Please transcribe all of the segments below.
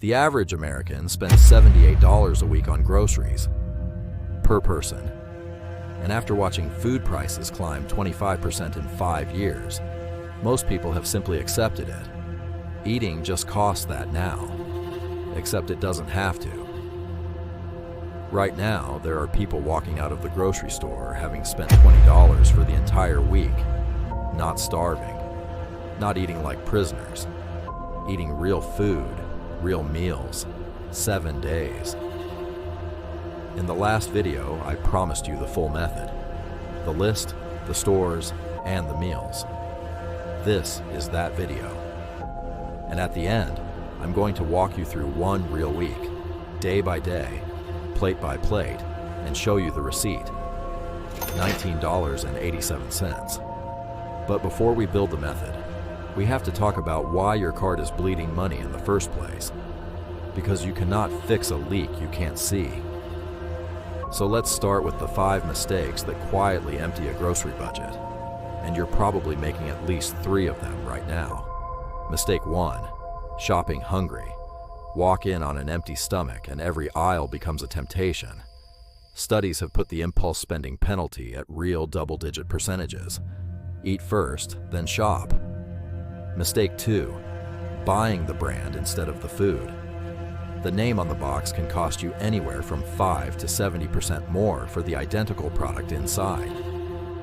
The average American spends $78 a week on groceries per person. And after watching food prices climb 25% in 5 years, most people have simply accepted it. Eating just costs that now, except it doesn't have to. Right now, there are people walking out of the grocery store having spent $20 for the entire week, not starving, not eating like prisoners, eating real food, real meals, 7 days. In the last video, I promised you the full method, the list, the stores, and the meals. This is that video. And at the end, I'm going to walk you through one real week, day by day, plate by plate, and show you the receipt, $19.87. But before we build the method, we have to talk about why your cart is bleeding money in the first place. Because you cannot fix a leak you can't see. So let's start with the 5 mistakes that quietly empty a grocery budget. And you're probably making at least 3 of them right now. Mistake 1, shopping hungry. Walk in on an empty stomach and every aisle becomes a temptation. Studies have put the impulse spending penalty at real double-digit percentages. Eat first, then shop. Mistake 2, buying the brand instead of the food. The name on the box can cost you anywhere from 5 to 70% more for the identical product inside.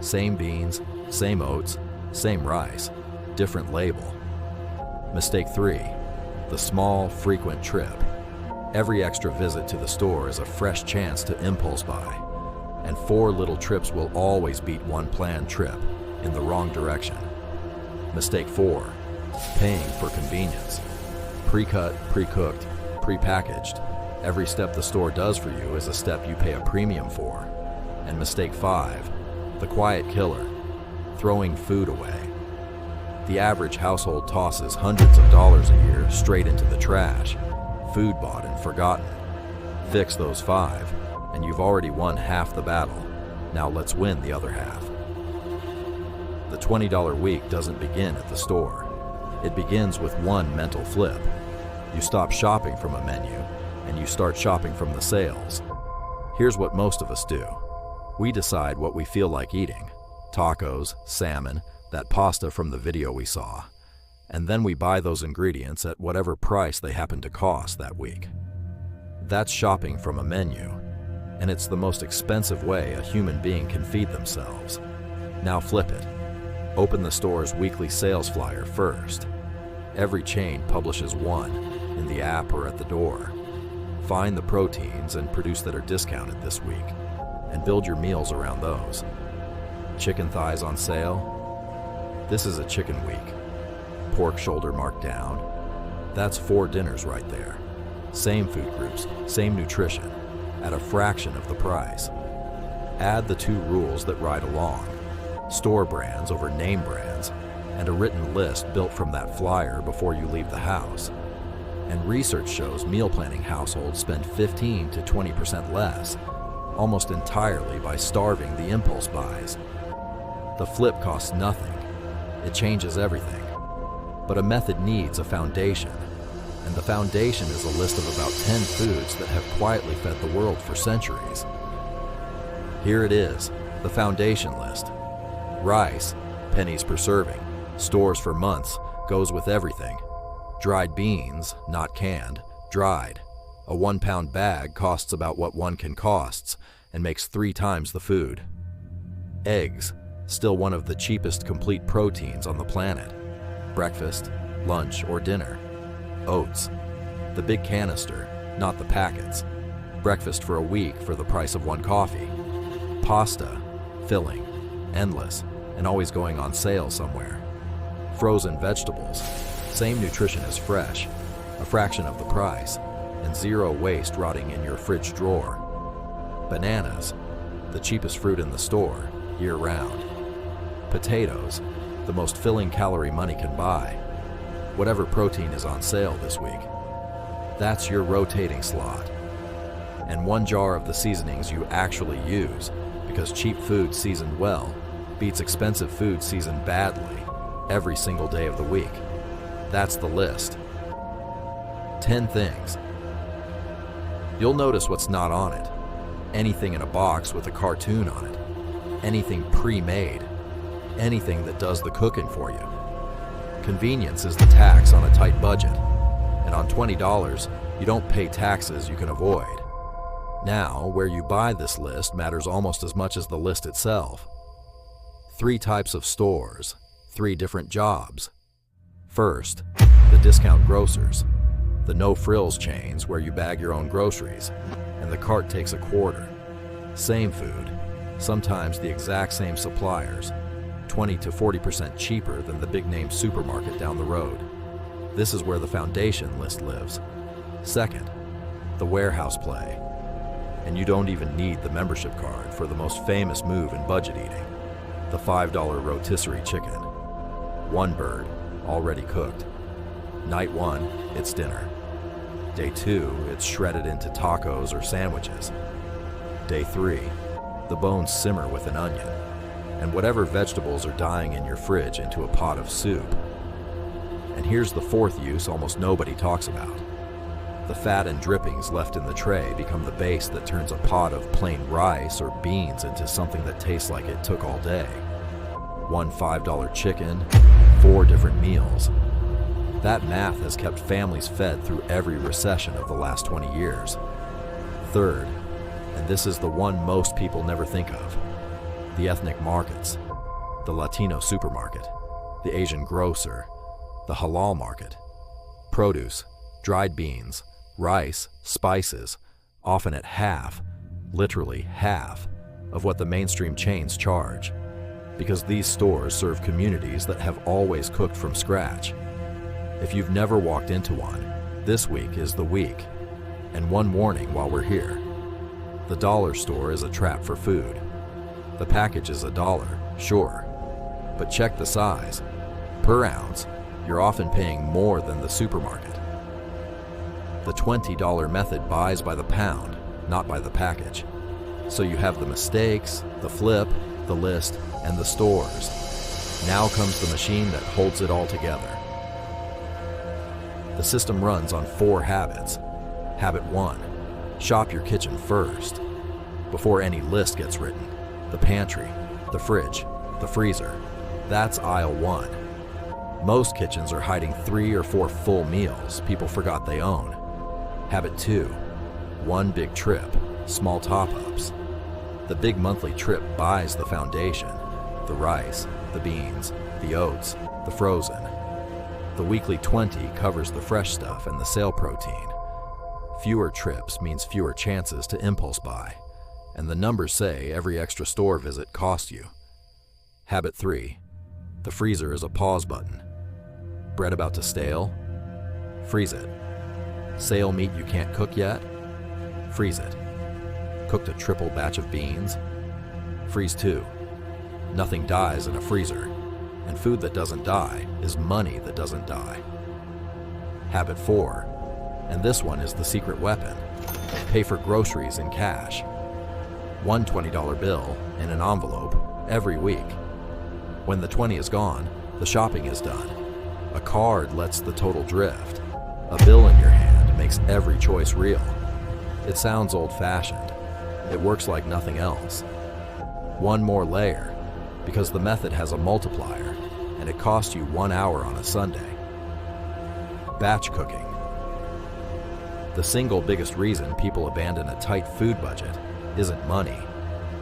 Same beans, same oats, same rice, different label. Mistake 3, the small, frequent trip. Every extra visit to the store is a fresh chance to impulse buy, and 4 little trips will always beat one planned trip in the wrong direction. Mistake 4, paying for convenience. Pre-cut, pre-cooked, pre-packaged. Every step the store does for you is a step you pay a premium for. And mistake 5, the quiet killer, throwing food away. The average household tosses hundreds of dollars a year straight into the trash, food bought and forgotten. Fix those 5, and you've already won half the battle. Now let's win the other half. The $20 week doesn't begin at the store. It begins with one mental flip. You stop shopping from a menu, and you start shopping from the sales. Here's what most of us do. We decide what we feel like eating. Tacos, salmon, that pasta from the video we saw. And then we buy those ingredients at whatever price they happen to cost that week. That's shopping from a menu, and it's the most expensive way a human being can feed themselves. Now flip it. Open the store's weekly sales flyer first. Every chain publishes one, in the app or at the door. Find the proteins and produce that are discounted this week, and build your meals around those. Chicken thighs on sale? This is a chicken week. Pork shoulder marked down. That's 4 dinners right there. Same food groups, same nutrition, at a fraction of the price. Add the 2 rules that ride along. Store brands over name brands, and a written list built from that flyer before you leave the house. And research shows meal planning households spend 15 to 20% less, almost entirely by starving the impulse buys. The flip costs nothing. It changes everything. But a method needs a foundation, and the foundation is a list of about 10 foods that have quietly fed the world for centuries. Here it is, the foundation list. Rice, pennies per serving, stores for months, goes with everything. Dried beans, not canned, dried. A 1-pound bag costs about what 1 can costs and makes 3 times the food. Eggs, still one of the cheapest complete proteins on the planet. Breakfast, lunch, or dinner. Oats, the big canister, not the packets. Breakfast for a week for the price of 1 coffee. Pasta, filling, endless, and always going on sale somewhere. Frozen vegetables, same nutrition as fresh, a fraction of the price, and 0 waste rotting in your fridge drawer. Bananas, the cheapest fruit in the store, year-round. Potatoes, the most filling calorie money can buy. Whatever protein is on sale this week. That's your rotating slot. And 1 jar of the seasonings you actually use, because cheap food seasoned well beats expensive food seasoned badly every single day of the week. That's the list. 10 things. You'll notice what's not on it. Anything in a box with a cartoon on it. Anything pre-made. Anything that does the cooking for you. Convenience is the tax on a tight budget. And on $20, you don't pay taxes you can avoid. Now, where you buy this list matters almost as much as the list itself. 3 types of stores, 3 different jobs. First, the discount grocers, the no-frills chains where you bag your own groceries, and the cart takes a quarter. Same food, sometimes the exact same suppliers, 20 to 40% cheaper than the big-name supermarket down the road. This is where the foundation list lives. Second, the warehouse play. And you don't even need the membership card for the most famous move in budget eating, the $5 rotisserie chicken. One bird, already cooked. Night 1, it's dinner. Day 2, it's shredded into tacos or sandwiches. Day 3, the bones simmer with an onion, and whatever vegetables are dying in your fridge into a pot of soup. And here's the 4th use almost nobody talks about. The fat and drippings left in the tray become the base that turns a pot of plain rice or beans into something that tastes like it took all day. One $5 chicken, 4 different meals. That math has kept families fed through every recession of the last 20 years. Third, and this is the one most people never think of, the ethnic markets, the Latino supermarket, the Asian grocer, the halal market. Produce, dried beans, rice, spices, often at half, literally half, of what the mainstream chains charge. Because these stores serve communities that have always cooked from scratch. If you've never walked into one, this week is the week. And one warning while we're here. The dollar store is a trap for food. The package is $1, sure, but check the size. Per ounce, you're often paying more than the supermarket. The $20 method buys by the pound, not by the package. So you have the mistakes, the flip, the list, and the stores. Now comes the machine that holds it all together. The system runs on 4 habits. Habit 1, shop your kitchen first. Before any list gets written, the pantry, the fridge, the freezer, that's aisle 1. Most kitchens are hiding 3 or 4 full meals people forgot they own. Habit 2, one big trip, small top-ups. The big monthly trip buys the foundation, the rice, the beans, the oats, the frozen. The weekly 20 covers the fresh stuff and the sale protein. Fewer trips means fewer chances to impulse buy, and the numbers say every extra store visit costs you. Habit 3, the freezer is a pause button. Bread about to stale? Freeze it. Sale meat you can't cook yet? Freeze it. Cooked a triple batch of beans? Freeze 2. Nothing dies in a freezer, and food that doesn't die is money that doesn't die. Habit 4, and this one is the secret weapon. Pay for groceries in cash. One $20 bill in an envelope every week. When the 20 is gone, the shopping is done. A card lets the total drift. A bill in your hand makes every choice real. It sounds old-fashioned. It works like nothing else. One more layer, because the method has a multiplier, and it costs you 1 hour on a Sunday. Batch cooking. The single biggest reason people abandon a tight food budget isn't money,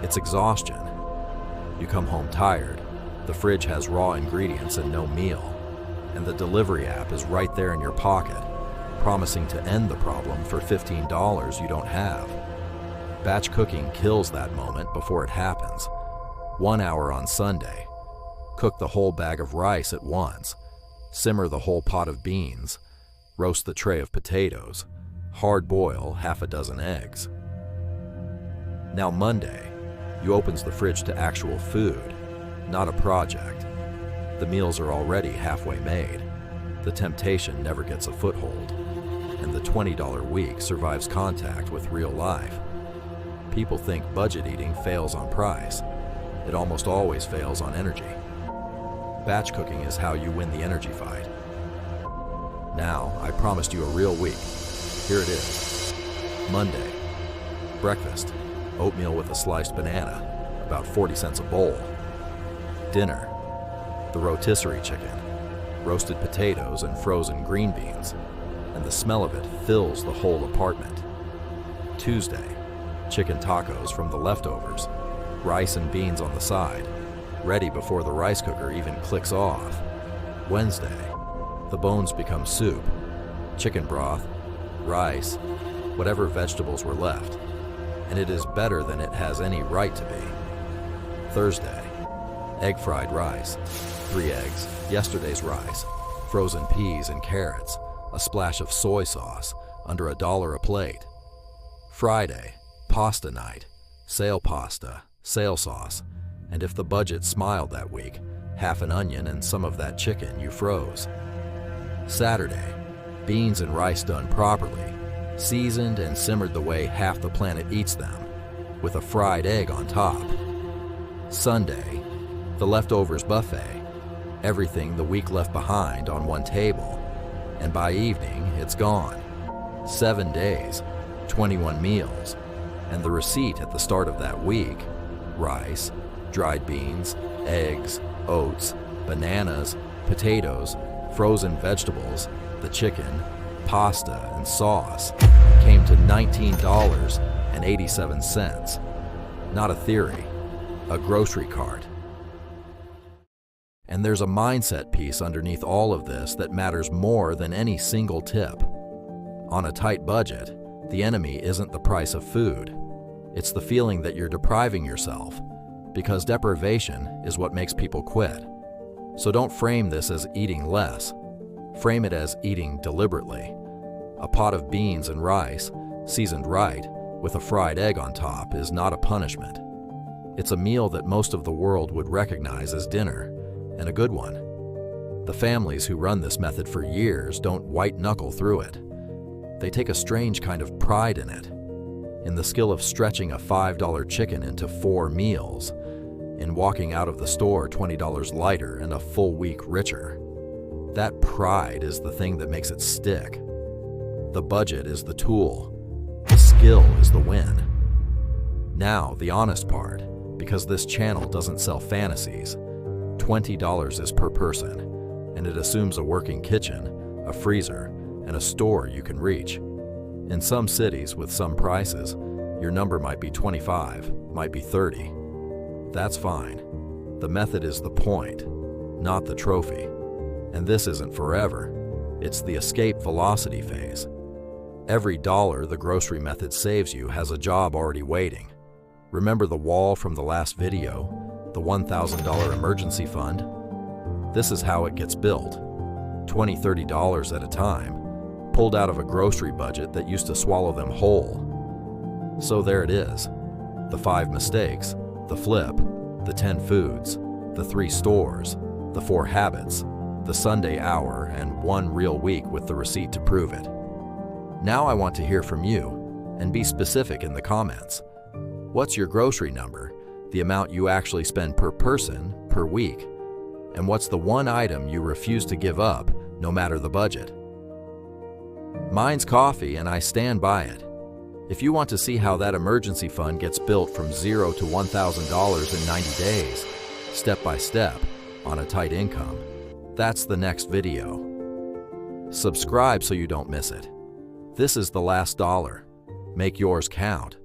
it's exhaustion. You come home tired, the fridge has raw ingredients and no meal, and the delivery app is right there in your pocket, promising to end the problem for $15 you don't have. Batch cooking kills that moment before it happens. 1 hour on Sunday. Cook the whole bag of rice at once. Simmer the whole pot of beans. Roast the tray of potatoes. Hard boil half a dozen eggs. Now Monday, you opens the fridge to actual food, not a project. The meals are already halfway made. The temptation never gets a foothold, and the $20 week survives contact with real life. People think budget eating fails on price. It almost always fails on energy. Batch cooking is how you win the energy fight. Now, I promised you a real week. Here it is. Monday, breakfast, oatmeal with a sliced banana, about 40 cents a bowl. Dinner, the rotisserie chicken, roasted potatoes and frozen green beans, and the smell of it fills the whole apartment. Tuesday, chicken tacos from the leftovers, rice and beans on the side, ready before the rice cooker even clicks off. Wednesday, the bones become soup, chicken broth, rice, whatever vegetables were left, and it is better than it has any right to be. Thursday, egg fried rice, 3 eggs, yesterday's rice, frozen peas and carrots, a splash of soy sauce, under $1 a plate. Friday, pasta night, sale pasta, sale sauce, and if the budget smiled that week, half an onion and some of that chicken you froze. Saturday, beans and rice done properly, seasoned and simmered the way half the planet eats them, with a fried egg on top. Sunday, the leftovers buffet, everything the week left behind on one table, and by evening it's gone. 7 days, 21 meals, and the receipt at the start of that week: rice, dried beans, eggs, oats, bananas, potatoes, frozen vegetables, the chicken, pasta, and sauce, came to $19.87. Not a theory, a grocery cart. And there's a mindset piece underneath all of this that matters more than any single tip. On a tight budget, the enemy isn't the price of food. It's the feeling that you're depriving yourself, because deprivation is what makes people quit. So don't frame this as eating less. Frame it as eating deliberately. A pot of beans and rice, seasoned right, with a fried egg on top, is not a punishment. It's a meal that most of the world would recognize as dinner, and a good one. The families who run this method for years don't white-knuckle through it. They take a strange kind of pride in it, in the skill of stretching a $5 chicken into 4 meals, in walking out of the store $20 lighter and a full week richer. That pride is the thing that makes it stick. The budget is the tool. The skill is the win. Now, the honest part, because this channel doesn't sell fantasies. $20 is per person, and it assumes a working kitchen, a freezer, and a store you can reach. In some cities with some prices, your number might be 25, might be 30. That's fine. The method is the point, not the trophy. And this isn't forever. It's the escape velocity phase. Every dollar the grocery method saves you has a job already waiting. Remember the wall from the last video, the $1,000 emergency fund? This is how it gets built. $20, $30 at a time, pulled out of a grocery budget that used to swallow them whole. So there it is. The 5 mistakes, the flip, the 10 foods, the 3 stores, the 4 habits, the Sunday hour, and 1 real week with the receipt to prove it. Now I want to hear from you, and be specific in the comments. What's your grocery number, the amount you actually spend per person, per week? And what's the one item you refuse to give up, no matter the budget? Mine's coffee, and I stand by it. If you want to see how that emergency fund gets built from $0 to $1,000 in 90 days, step by step, on a tight income, that's the next video. Subscribe so you don't miss it. This is the last dollar. Make yours count.